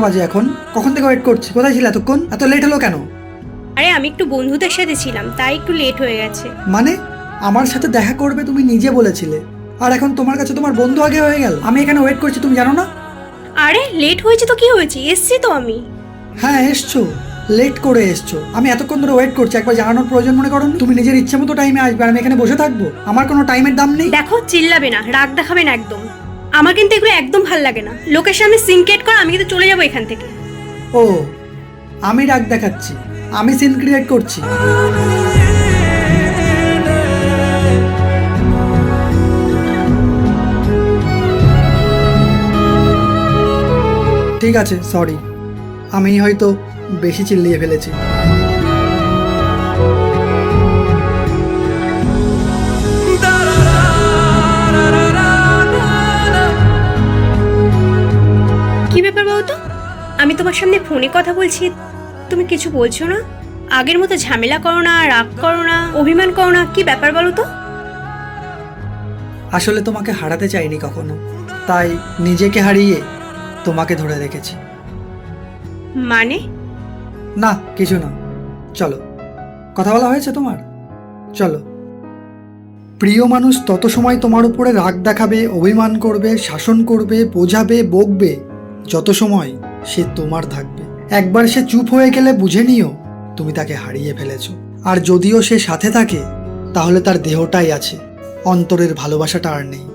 বাজে এখন? কখন থেকে ওয়েট করছি, কোথায় ছিল এতক্ষণ? এত লেট হলো কেন? আরে আমি একটু বন্ধুদের সাথে ছিলাম, তাই একটু লেট হয়ে গেছে। মানে আমার সাথে দেখা করবে তুমি নিজে বলেছিলে, আর এখন তোমার কাছে তোমার বন্ধু আগে হয়ে গেল। আমি এখানে ওয়েট করছি, তুমি জানো না? আরে লেট হয়েছে তো কি হয়েছে, এসছি তো আমি। হ্যাঁ এসছো, লেট করে এসছো। আমি এতক্ষণ ধরে ওয়েট করছি, একবার জানানোর প্রয়োজন মনে করো? তুমি নিজের ইচ্ছে মতো টাইমে আসবে আর আমি এখানে বসে থাকবো? আমার কোনো টাইমের দাম নেই? দেখো, চিল্লাবে না, রাগ দেখাবে না একদম। আমার কিন্তু এগুলো একদম ভাল লাগে না। লোকের সামনে সিনক্রেট কর, আমি কিন্তু চলে যাবো এখান থেকে। ও, আমি রাগ দেখাচ্ছি, আমি সিন ক্রিয়েট করছি? ঠিক আছে, সরি, আমি হয়তো বেশি চিল্লিয়ে ফেলেছি। কি ব্যাপার বলো তো? আমি তোমার সামনে ফোনে কথা বলছি, তুমি কিছু বলছো না? আগের মতো ঝামেলা করো না, রাগ করো না, অভিমান করো না, কি ব্যাপার বলো তো? আসলে তোমাকে হারাতে চাইনি কখনো, তাই নিজেকে হারিয়ে তোমাকে ধরে রেখেছি। মানে? না কিছু না, চলো। কথা বলা হয়েছে তোমার? চলো। প্রিয় মানুষ তত সময় তোমার উপরে রাগ দেখাবে, অভিমান করবে, শাসন করবে, বোঝাবে, বকবে, যত সময় সে তোমার থাকবে। একবার সে চুপ হয়ে গেলে বুঝে নিও তুমি তাকে হারিয়ে ফেলেছো। আর যদিও সে সাথে থাকে, তাহলে তার দেহটাই আছে, অন্তরের ভালোবাসাটা আর নেই।